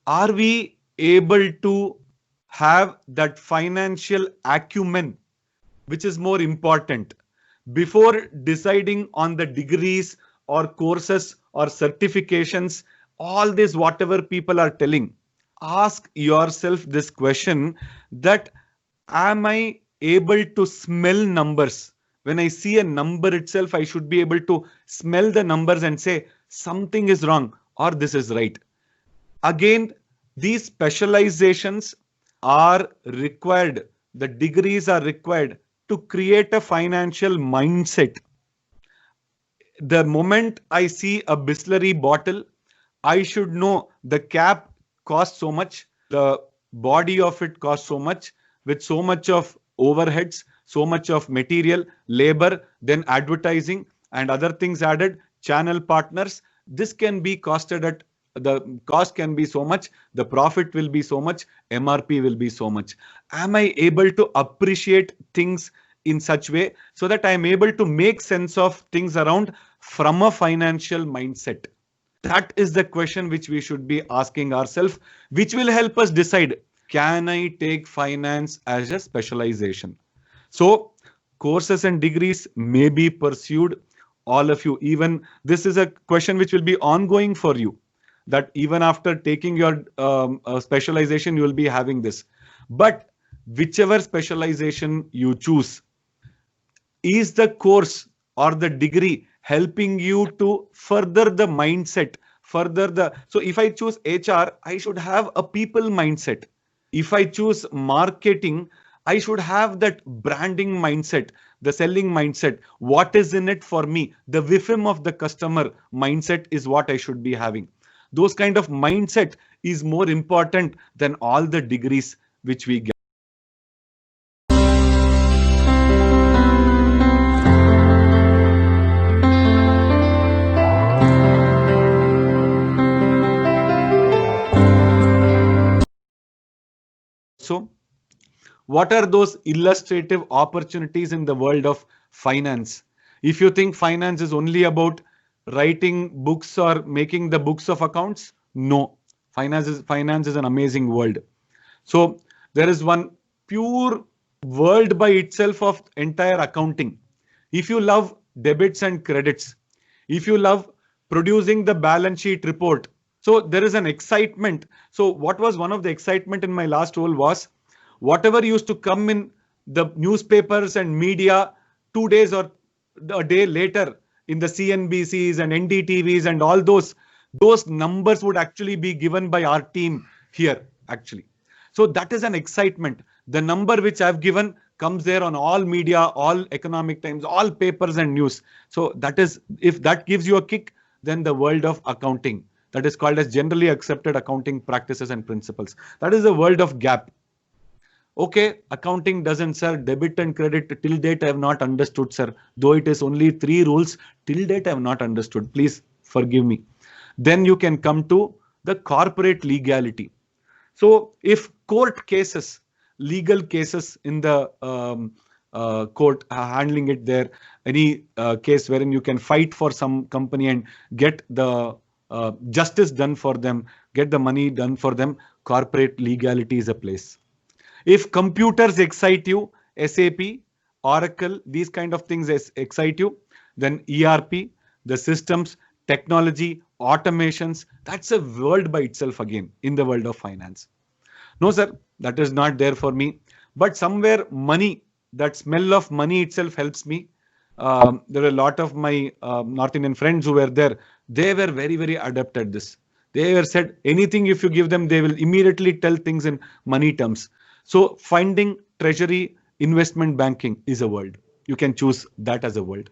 Are we able to have that financial acumen, which is more important, before deciding on the degrees or courses or certifications, all this whatever people are telling? Ask yourself this question, that am I able to smell numbers? When I see a number itself, I should be able to smell the numbers and say something is wrong or this is right. Again, these specializations are required, the degrees are required to create a financial mindset. The moment I see a Bisleri bottle, I should know the cap costs so much, the body of it costs so much, with so much of overheads, so much of material, labor, then advertising and other things added, channel partners. This can be costed at, the cost can be so much, the profit will be so much, MRP will be so much. Am I able to appreciate things in such way so that I am able to make sense of things around from a financial mindset? That is the question which we should be asking ourselves, which will help us decide, can I take finance as a specialization? So courses and degrees may be pursued, all of you. Even this is a question which will be ongoing for you, that even after taking your specialization, you will be having this. But whichever specialization you choose, is the course or the degree helping you to further the mindset, further the, so if I choose HR, I should have a people mindset. If I choose marketing, I should have that branding mindset, the selling mindset. What is in it for me? The WIFM of the customer mindset is what I should be having. Those kind of mindset is more important than all the degrees which we get. So, what are those illustrative opportunities in the world of finance? If you think finance is only about writing books or making the books of accounts, no. Finance is an amazing world. So there is one pure world by itself of entire accounting. If you love debits and credits, if you love producing the balance sheet report, so there is an excitement. So what was one of the excitement in my last role was, whatever used to come in the newspapers and media 2 days or a day later in the CNBCs and NDTVs and all those numbers would actually be given by our team here actually. So that is an excitement. The number which I've given comes there on all media, all economic times, all papers and news. So that is, if that gives you a kick, then the world of accounting, that is called as generally accepted accounting practices and principles. That is the world of GAAP. Okay, accounting doesn't, sir. Debit and credit, till date I have not understood, sir. Though it is only 3 rules, till date I have not understood. Please forgive me. Then you can come to the corporate legality. So if court cases, legal cases in the court handling it there, any case wherein you can fight for some company and get the justice done for them, get the money done for them, corporate legality is a place. If computers excite you, SAP, Oracle, these kind of things excite you, then ERP, the systems, technology, automations, that's a world by itself again in the world of finance. No, sir, that is not there for me. But somewhere money, that smell of money itself helps me. There are a lot of my North Indian friends who were there. They were very, very adept at this. They were said anything if you give them, they will immediately tell things in money terms. So finding treasury, investment banking is a world. You can choose that as a world.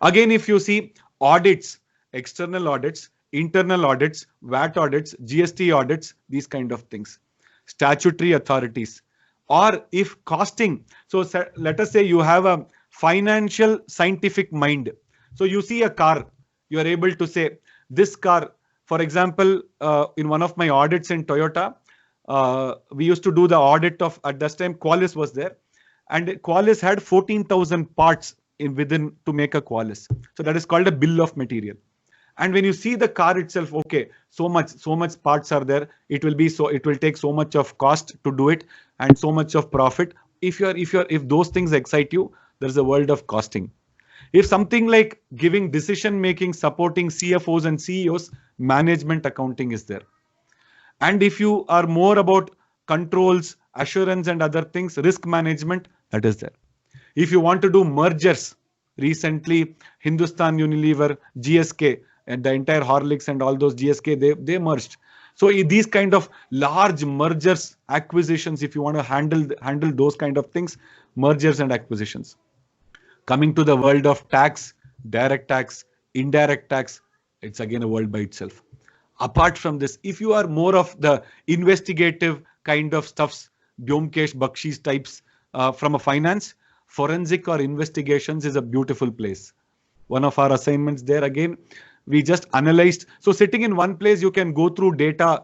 Again, if you see audits, external audits, internal audits, VAT audits, GST audits, these kind of things, statutory authorities, or if costing. So let us say you have a financial scientific mind. So you see a car, you are able to say this car, for example, in one of my audits in Toyota, we used to do the audit of, at that time, Qualis was there. And Qualis had 14,000 parts in within to make a Qualis. So that is called a bill of material. And when you see the car itself, okay, so much parts are there. It will take so much of cost to do it and so much of profit. If those things excite you, there's a world of costing. If something like giving decision making, supporting CFOs and CEOs, management accounting is there. And if you are more about controls, assurance and other things, risk management, that is there. If you want to do mergers, recently Hindustan Unilever, GSK, and the entire Horlicks and all those GSK, they merged. So these kind of large mergers, acquisitions, if you want to handle those kind of things, mergers and acquisitions. Coming to the world of tax, direct tax, indirect tax, it's again a world by itself. Apart from this, if you are more of the investigative kind of stuffs, Byomkesh Bakshi's types from a finance, forensic or investigations is a beautiful place. One of our assignments there, again, we just analyzed. So sitting in one place, you can go through data,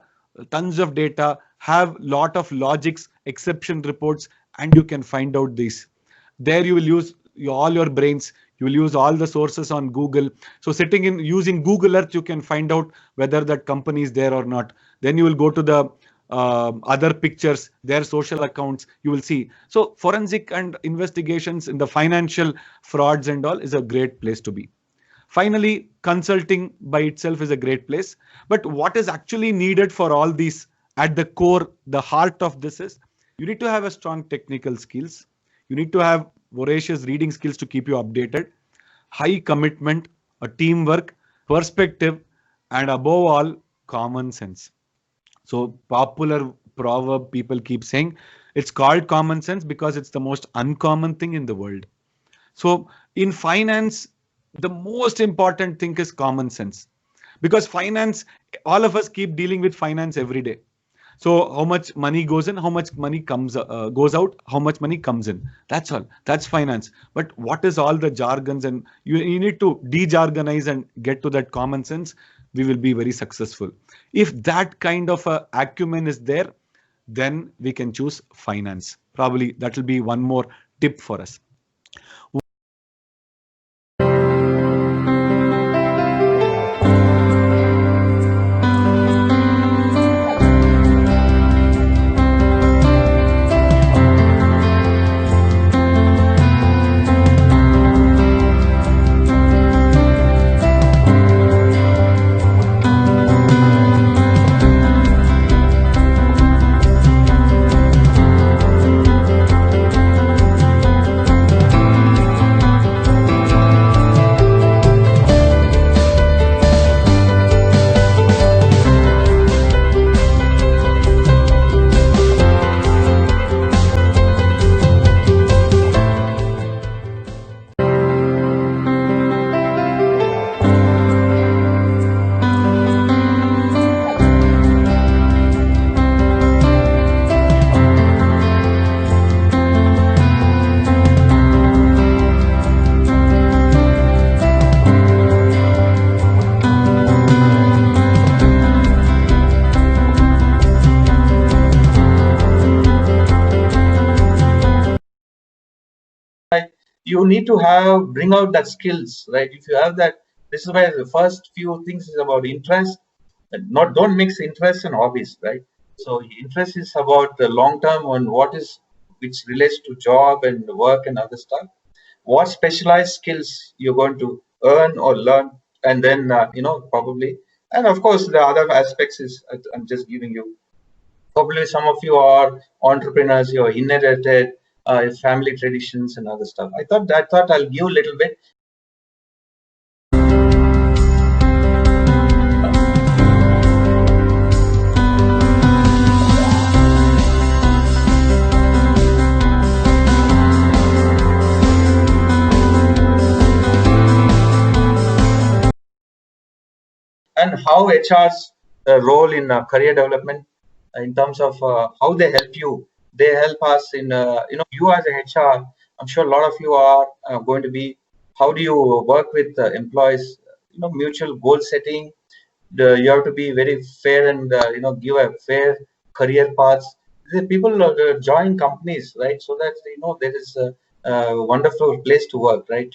tons of data, have lot of logics, exception reports, and you can find out these. There you will use all your brains. You will use all the sources on Google. So sitting in using Google Earth, you can find out whether that company is there or not. Then you will go to the other pictures, their social accounts, you will see. So forensic and investigations in the financial frauds and all is a great place to be. Finally, consulting by itself is a great place. But what is actually needed for all these, at the core, the heart of this is, you need to have a strong technical skills. You need to have voracious reading skills to keep you updated, high commitment, a teamwork, perspective, and above all, common sense. So popular proverb people keep saying, it's called common sense because it's the most uncommon thing in the world. So in finance, the most important thing is common sense, because finance, all of us keep dealing with finance every day. So how much money goes in, how much money goes out, how much money comes in. That's all. That's finance. But what is all the jargons? And you need to de-jargonize and get to that common sense. We will be very successful. If that kind of a acumen is there, then we can choose finance. Probably that will be one more tip for us. You need to bring out that skills, right? If you have that, this is where the first few things is about interest. Don't mix interest and hobbies, right? So interest is about the long term on which relates to job and work and other stuff. What specialized skills you're going to earn or learn, and then probably, and of course the other aspects is I'm just giving you. Probably some of you are entrepreneurs, you're inherited family traditions and other stuff. I thought I'll give a little bit. And how HR's role in career development in terms of how they help you. They help us in, you as a HR, I'm sure a lot of you are going to be, how do you work with employees, mutual goal setting. You have to be very fair and, give a fair career paths. The people join companies, right? So that, there is a wonderful place to work, right?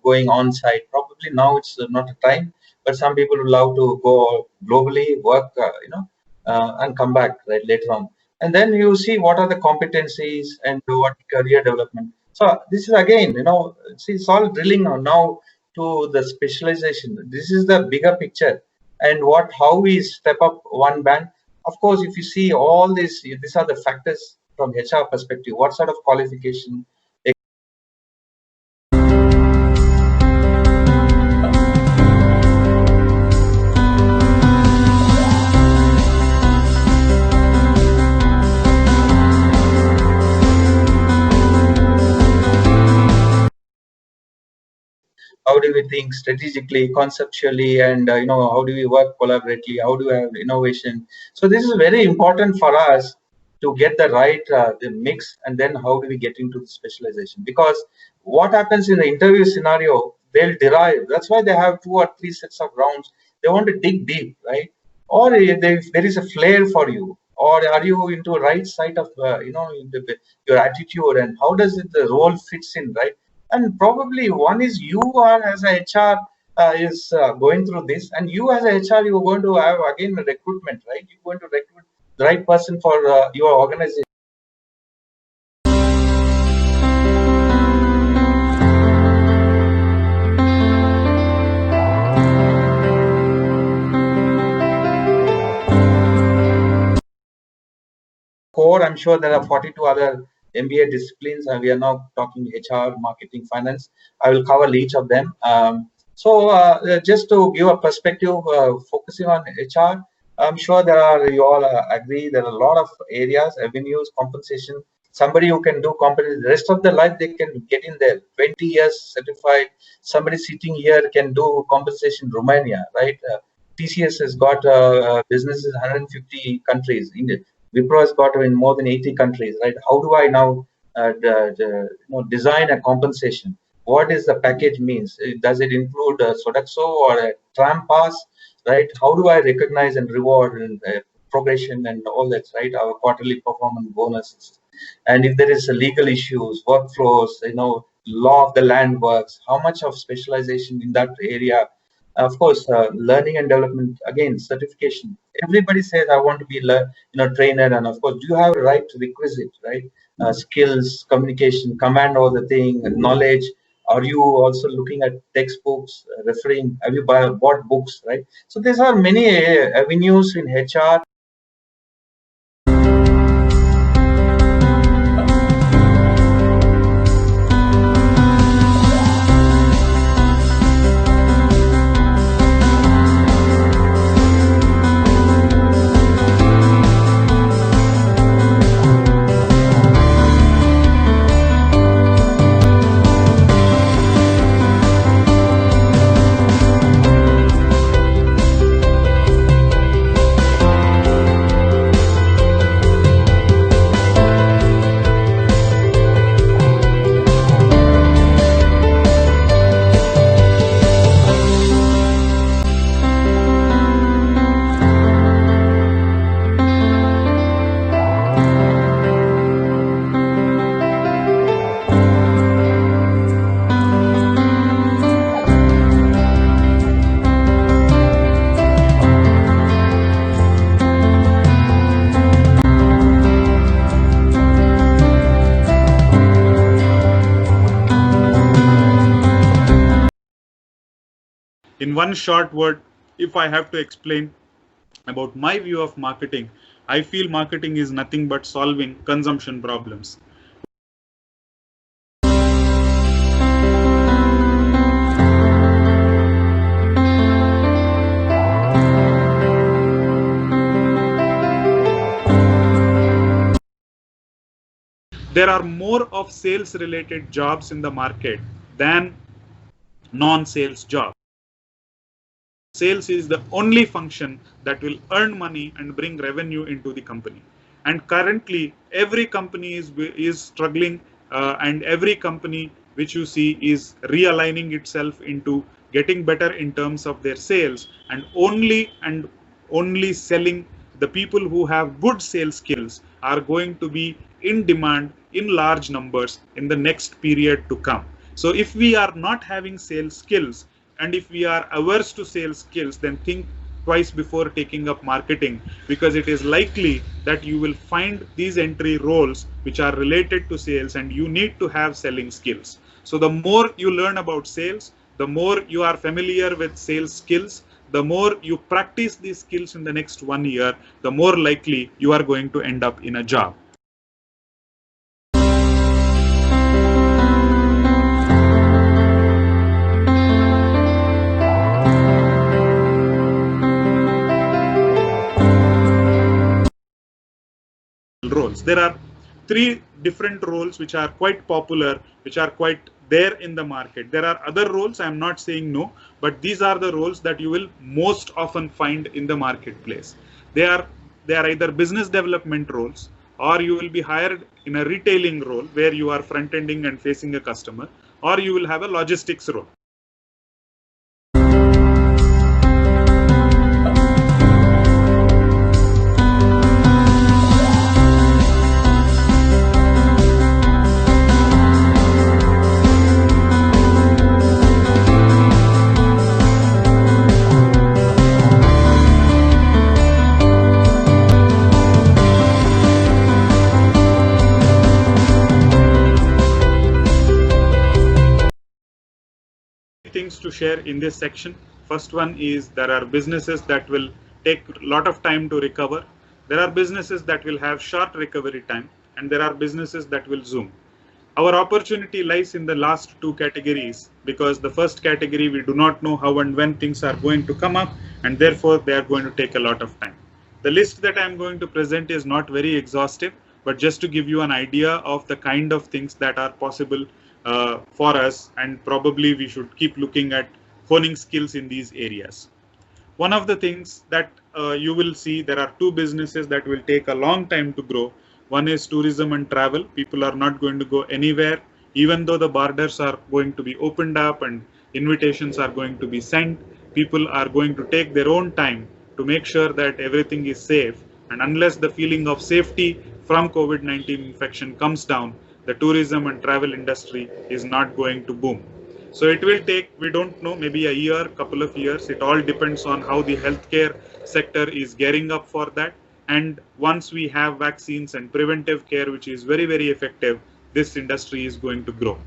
Going on site. Probably now it's not a time, but some people would love to go globally, work, and come back right later on. And then you see what are the competencies and what career development. So this is again, see, it's all drilling now to the specialization. This is the bigger picture, and how we step up one band. Of course, if you see all these are the factors from HR perspective. What sort of qualification? How do we think strategically, conceptually, and how do we work collaboratively? How do we have innovation? So this is very important for us to get the right the mix, and then how do we get into the specialization? Because what happens in the interview scenario, they'll derive. That's why they have 2 or 3 sets of rounds. They want to dig deep, right? Or if there is a flair for you, or are you into right side of your attitude, and how does the role fits in, right? And probably one is you are as a HR is going through this, and you as a HR, you're going to have again recruitment, right? You're going to recruit the right person for your organization. Core, I'm sure there are 42 other MBA disciplines, and we are now talking HR, marketing, finance. I will cover each of them. So just to give a perspective, focusing on HR, I'm sure you all agree, there are a lot of areas, avenues, compensation. Somebody who can do compensation, the rest of their life, they can get in there. 20 years certified. Somebody sitting here can do compensation Romania, right? TCS has got businesses in 150 countries. India. Wipro has got in more than 80 countries, right? How do I now design a compensation? What is the package means? Does it include a Sodexo or a tram pass, right? How do I recognize and reward and progression and all that, right? Our quarterly performance bonuses. And if there is legal issues, workflows, law of the land works, how much of specialization in that area? Of course, learning and development, again, certification. Everybody says, I want to be trainer, and of course, do you have a right requisite, right? Skills, communication, command over the thing, knowledge. Are you also looking at textbooks, referring? Have you bought books, right? So these are many avenues in HR. In one short word, if I have to explain about my view of marketing, I feel marketing is nothing but solving consumption problems. There are more of sales related jobs in the market than non-sales jobs. Sales is the only function that will earn money and bring revenue into the company. And currently, every company is struggling, and every company which you see is realigning itself into getting better in terms of their sales, and only selling. The people who have good sales skills are going to be in demand in large numbers in the next period to come. So if we are not having sales skills, and if we are averse to sales skills, then think twice before taking up marketing, because it is likely that you will find these entry roles which are related to sales, and you need to have selling skills. So the more you learn about sales, the more you are familiar with sales skills, the more you practice these skills in the next 1 year, the more likely you are going to end up in a job. Roles. There are 3 different roles which are quite popular, which are quite there in the market. There are other roles, I am not saying no, but these are the roles that you will most often find in the marketplace. They are either business development roles, or you will be hired in a retailing role where you are front ending and facing a customer, or you will have a logistics role. Things to share in this section. First one is there are businesses that will take a lot of time to recover. There are businesses that will have short recovery time, and there are businesses that will zoom. Our opportunity lies in the last 2 categories, because the first category we do not know how and when things are going to come up, and therefore they are going to take a lot of time. The list that I am going to present is not very exhaustive, but just to give you an idea of the kind of things that are possible for us, and probably we should keep looking at honing skills in these areas. One of the things that you will see, there are 2 businesses that will take a long time to grow. One is tourism and travel. People are not going to go anywhere, even though the borders are going to be opened up and invitations are going to be sent. People are going to take their own time to make sure that everything is safe, and unless the feeling of safety from COVID-19 infection comes down, the tourism and travel industry is not going to boom. So it will take, we don't know, maybe a year, couple of years. It all depends on how the healthcare sector is gearing up for that. And once we have vaccines and preventive care, which is very, very effective, this industry is going to grow.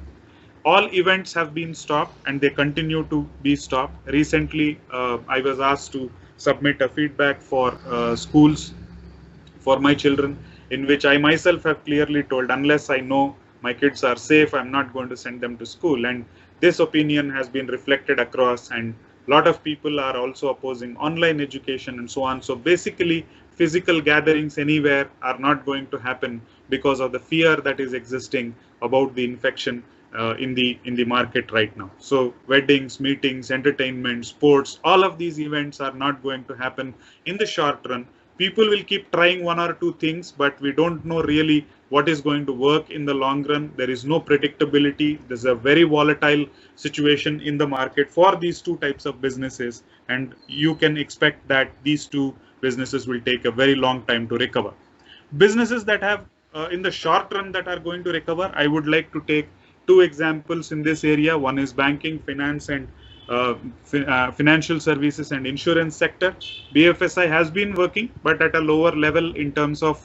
All events have been stopped, and they continue to be stopped. Recently, I was asked to submit a feedback for schools for my children, in which I myself have clearly told, unless I know my kids are safe, I'm not going to send them to school. And this opinion has been reflected across, and a lot of people are also opposing online education and so on. So basically, physical gatherings anywhere are not going to happen because of the fear that is existing about the infection in the market right now. So weddings, meetings, entertainment, sports, all of these events are not going to happen in the short run. People will keep trying 1 or 2 things, but we don't know really what is going to work in the long run. There is no predictability. There's a very volatile situation in the market for these 2 types of businesses, and you can expect that these 2 businesses will take a very long time to recover. Businesses that have in the short run that are going to recover, I would like to take 2 examples in this area. One is banking, finance, and financial services and insurance sector. BFSI has been working, but at a lower level in terms of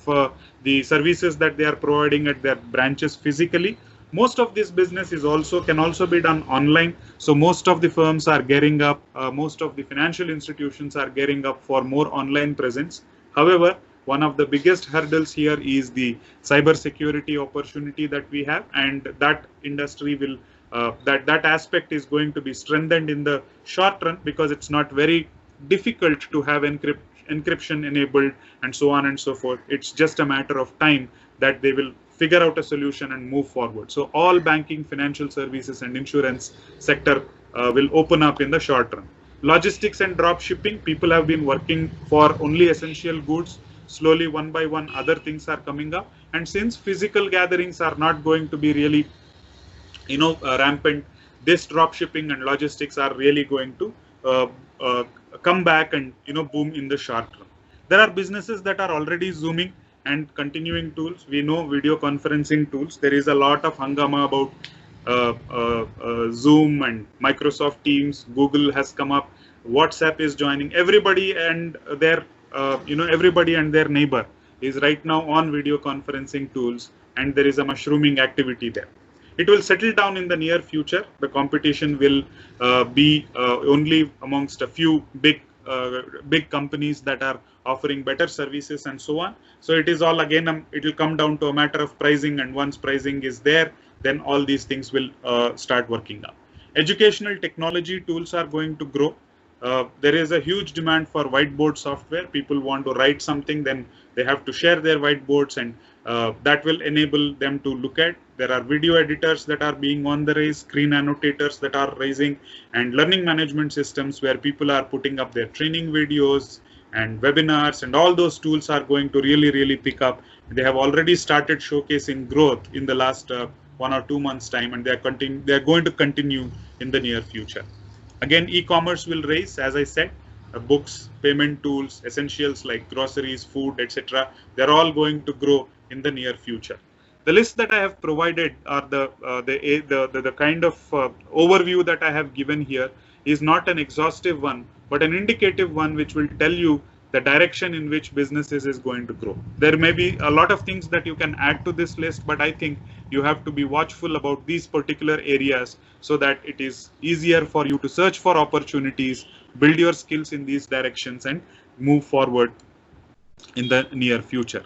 the services that they are providing at their branches physically. Most of this business can also be done online. So most of the firms are gearing up, most of the financial institutions are gearing up for more online presence. However, one of the biggest hurdles here is the cybersecurity opportunity that we have, and that industry will that aspect is going to be strengthened in the short run, because it's not very difficult to have encryption enabled and so on and so forth. It's just a matter of time that they will figure out a solution and move forward. So all banking, financial services, and insurance sector will open up in the short run. Logistics and drop shipping, people have been working for only essential goods. Slowly, one by one, other things are coming up. And since physical gatherings are not going to be really rampant, this drop shipping and logistics are really going to come back and boom in the short run. There are businesses that are already zooming and continuing tools. We know video conferencing tools. There is a lot of hangama about Zoom and Microsoft Teams. Google has come up. WhatsApp is joining. Everybody and their everybody and their neighbor is right now on video conferencing tools, and there is a mushrooming activity there. It will settle down in the near future. The competition will be only amongst a few big companies that are offering better services and so on. So it is all again, it will come down to a matter of pricing, and once pricing is there, then all these things will start working out. Educational technology tools are going to grow. There is a huge demand for whiteboard software. People want to write something, then they have to share their whiteboards, and that will enable them to look at. There are video editors that are being on the rise, screen annotators that are rising, and learning management systems where people are putting up their training videos and webinars, and all those tools are going to really pick up. They have already started showcasing growth in the last 1 or 2 months time, and they are going to continue in the near future. Again, e-commerce will rise, as I said. Books, payment tools, essentials like groceries, food, etc. They're all going to grow in the near future. The list that I have provided, are the kind of overview that I have given here, is not an exhaustive one, but an indicative one which will tell you the direction in which businesses is going to grow. There may be a lot of things that you can add to this list, but I think you have to be watchful about these particular areas so that it is easier for you to search for opportunities, build your skills in these directions, and move forward in the near future.